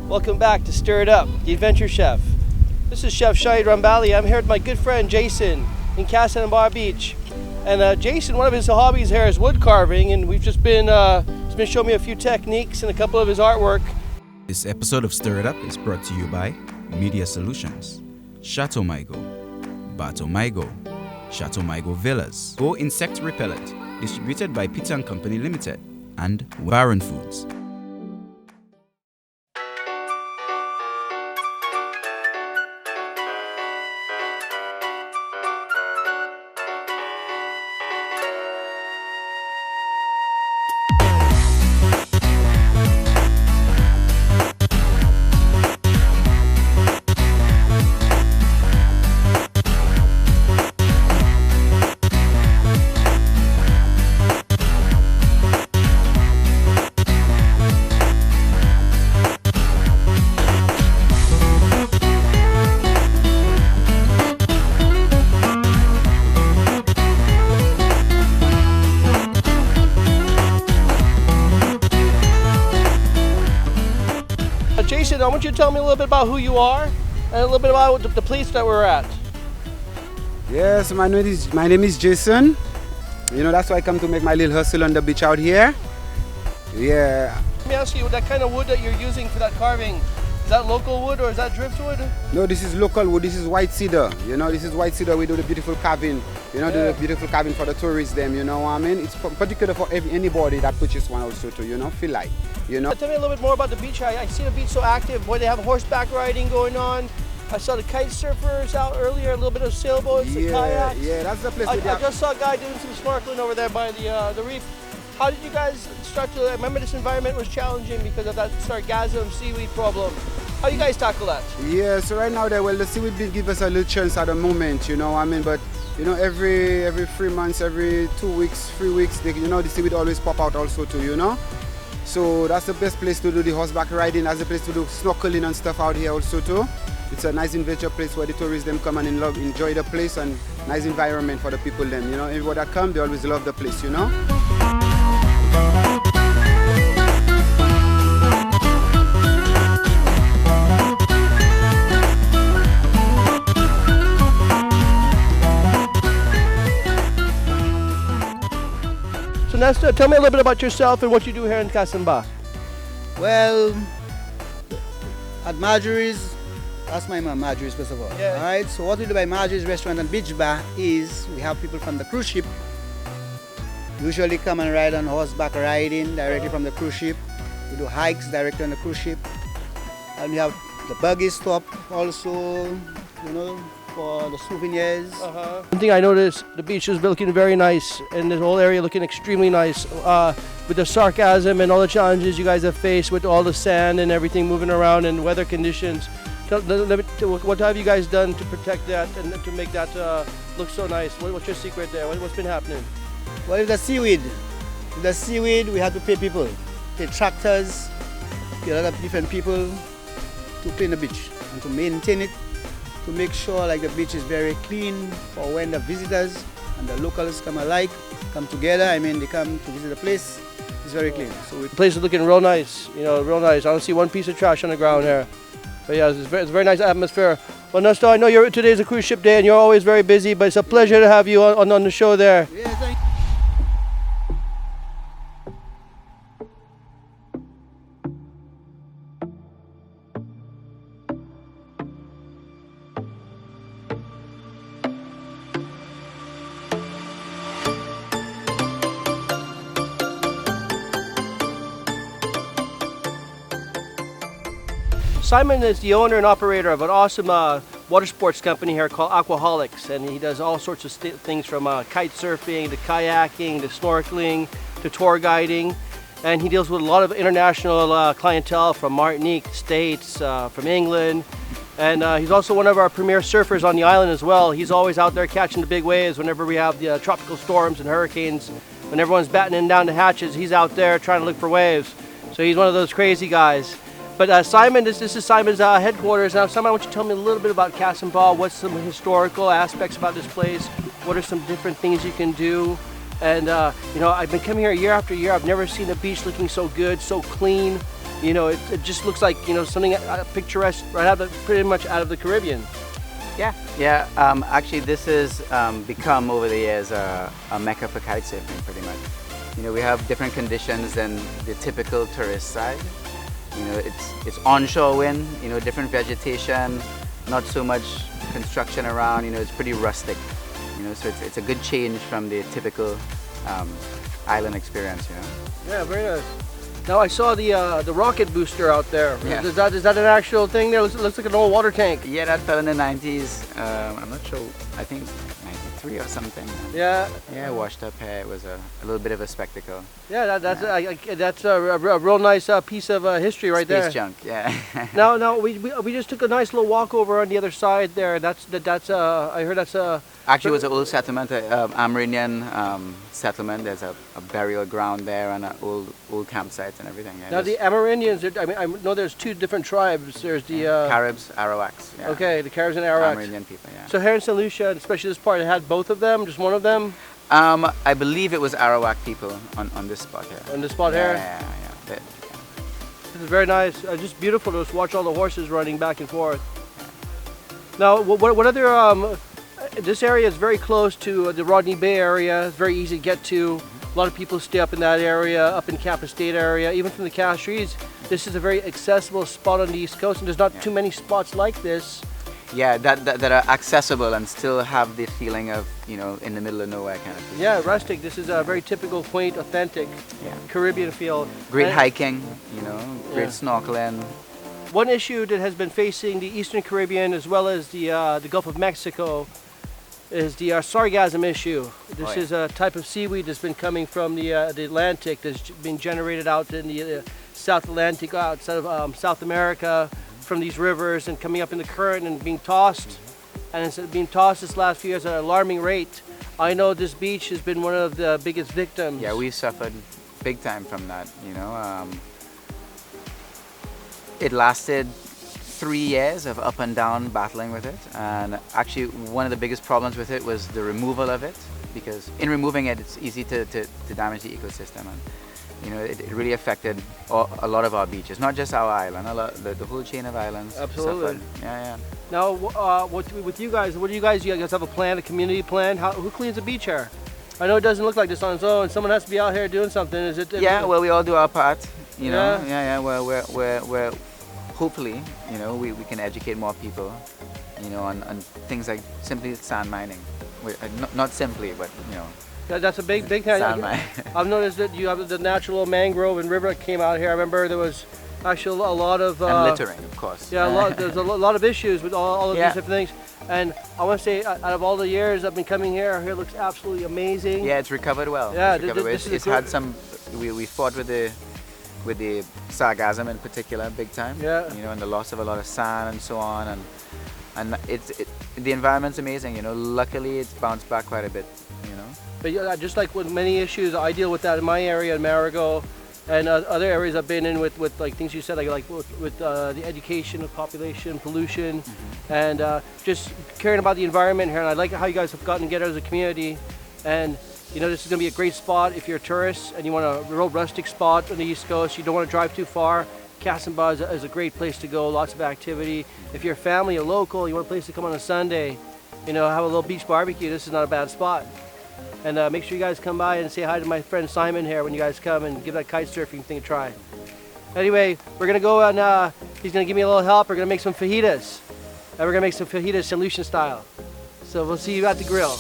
Welcome back to Stir It Up, the Adventure Chef. This is Chef Shahid Rambali. I'm here with my good friend Jason in Casa and Bar Beach. And Jason, one of his hobbies here is wood carving, and we've just been, he's been showing me a few techniques and a couple of his artwork. This episode of Stir It Up is brought to you by Media Solutions, Chateau Maigo, Bato Maigo, Chateau Maigo Villas, Go Insect Repellent, distributed by Peter & Company Limited, and Baron Foods. Jason, I want you to tell me a little bit about who you are and a little bit about the place that we're at. Yes, my name is Jason. You know, that's why I come to make my little hustle on the beach out here. Yeah. Let me ask you, that kind of wood that you're using for that carving, is that local wood or is that driftwood? No, this is local wood. This is white cedar. You know, this is white cedar. We do the beautiful carving. You know, do the beautiful carving for the tourists. Them. You know what I mean? It's particular for anybody that purchases one also to, you know, feel like, you know. Tell me a little bit more about the beach. I see the beach so active. Boy, they have horseback riding going on. I saw the kite surfers out earlier, a little bit of sailboats and kayaks. Yeah, that's the place. I just saw a guy doing some snorkeling over there by the reef. How did you guys start to, I remember this environment was challenging because of that sargassum seaweed problem. How do you guys tackle that? Yeah, so right now, well, the seaweed will give us a little chance at the moment, you know what I mean? But, you know, every 3 months, every 2 weeks, 3 weeks, you know, the seaweed always pop out also too, you know? So that's the best place to do the horseback riding. That's the place to do snorkeling and stuff out here also too. It's a nice adventure place where the tourists them come and enjoy the place, and nice environment for the people them. You know, everybody that come, they always love the place, you know. So Nesta, tell me a little bit about yourself and what you do here in Kasamba. Well, at Marjorie's, that's my mom, Marjorie's first of all. Yeah. All right, so what we do by Marjorie's Restaurant and Beach Bar is we have people from the cruise ship usually come and ride on horseback riding directly from the cruise ship. We do hikes directly on the cruise ship. And we have the buggy stop also, you know, for the souvenirs. One thing I noticed, the beach is looking very nice and the whole area looking extremely nice with the sarcasm and all the challenges you guys have faced with all the sand and everything moving around and weather conditions. What have you guys done to protect that and to make that look so nice? What's your secret there? What's been happening? Well, with the seaweed, we have to pay people, pay tractors, pay a lot of different people to clean the beach and to maintain it, to make sure like the beach is very clean for when the visitors and the locals come alike, come together. I mean, they come to visit the place. It's very clean. So The place is looking real nice, you know, real nice. I don't see one piece of trash on the ground here. But yeah, it's a very nice atmosphere. Well, Nesta, I know today's a cruise ship day and you're always very busy, but it's a pleasure to have you on the show there. yeah, thank Simon is the owner and operator of an awesome water sports company here called Aquaholics, and he does all sorts of things from kite surfing to kayaking to snorkeling to tour guiding, and he deals with a lot of international clientele from Martinique, States, from England, And he's also one of our premier surfers on the island as well. He's always out there catching the big waves whenever we have the tropical storms and hurricanes. When everyone's battening down the hatches, he's out there trying to look for waves. So he's one of those crazy guys. But Simon, this is Simon's headquarters. Now, Simon, why don't you tell me a little bit about Cassenball? What's some historical aspects about this place? What are some different things you can do? And, you know, I've been coming here year after year. I've never seen a beach looking so good, so clean. You know, it just looks like, you know, something picturesque right out of pretty much out of the Caribbean. Yeah. Actually, this has become over the years a mecca for kite surfing, pretty much. You know, we have different conditions than the typical tourist side. You know, it's onshore wind, you know, different vegetation, not so much construction around. You know, it's pretty rustic. You know, so it's a good change from the typical island experience. You know. Yeah, very nice. Now I saw the rocket booster out there. Yeah. Is that an actual thing there? It looks like an old water tank. Yeah, that fell in the 90s. I'm not sure. I think 93 or something. Yeah. Yeah, washed up here. It was a little bit of a spectacle. Yeah, that's a real nice piece of history right there. Space junk. Yeah. No, we just took a nice little walk over on the other side there. That's I heard that's a. Actually, it was an old settlement, Amerindian settlement. There's a burial ground there and old campsites and everything. Yeah, Now the Amerindians, I know there's two different tribes. There's the Caribs, Arawaks. Yeah. Okay, the Caribs and Arawaks. Amerindian people. Yeah. So here in St. Lucia, especially this part, it had both of them, just one of them I believe it was Arawak people on this spot here. on this spot here. Yeah. This is very nice. Just beautiful to just watch all the horses running back and forth. Now, what other? This area is very close to the Rodney Bay area. It's very easy to get to. A lot of people stay up in that area, up in Cap Estate area, even from the Castries. This is a very accessible spot on the East Coast, and there's not too many spots like this. Yeah, that are accessible and still have the feeling of, you know, in the middle of nowhere kind of thing. Yeah, rustic. This is a very typical, quaint, authentic Caribbean feel. Great And hiking, you know, great snorkeling. One issue that has been facing the Eastern Caribbean as well as the Gulf of Mexico is the sargassum issue. This is a type of seaweed that's been coming from the Atlantic that's been generated out in the South Atlantic, outside of South America, from these rivers and coming up in the current and being tossed. And it's being tossed this last few years at an alarming rate. I know this beach has been one of the biggest victims. Yeah, we suffered big time from that, you know. It lasted 3 years of up and down battling with it, and actually one of the biggest problems with it was the removal of it, because in removing it it's easy to damage the ecosystem, and you know it really affected a lot of our beaches, not just our island, the whole chain of islands. Absolutely. Suffered. Yeah. Now, with you guys, what do you guys have a plan, a community plan? Who cleans the beach here? I know it doesn't look like this on its own. Someone has to be out here doing something. Is it? Yeah, well, we all do our part, you know. Yeah. Yeah. Well, we're hopefully, you know, we can educate more people, you know, on things like simply sand mining. Not simply, but, you know. That's a big thing. Sand mining. I've noticed that you have the natural mangrove and river that came out here. I remember there was actually a lot of... and littering, of course. Yeah, there's a lot of issues with all of these different things. And I want to say, out of all the years I've been coming here looks absolutely amazing. Yeah, it's recovered well. Yeah, it's had some... We fought with the sargassum in particular, big time. Yeah. You know, and the loss of a lot of sand and so on, and the environment's amazing. You know, luckily it's bounced back quite a bit. You know. But yeah, just like with many issues, I deal with that in my area in Marigot, and other areas I've been in with like things you said, like with the education of population, pollution, and just caring about the environment here. And I like how you guys have gotten together as a community, and. You know, this is going to be a great spot if you're a tourist and you want a real rustic spot on the East Coast. You don't want to drive too far. Cassenbah is a great place to go, lots of activity. If you're a family or local, you want a place to come on a Sunday, you know, have a little beach barbecue, this is not a bad spot. And make sure you guys come by and say hi to my friend Simon here when you guys come and give that kite surfing thing a try. Anyway, we're going to go and he's going to give me a little help. We're going to make some fajitas. And we're going to make some fajitas St. Lucian style. So we'll see you at the grill.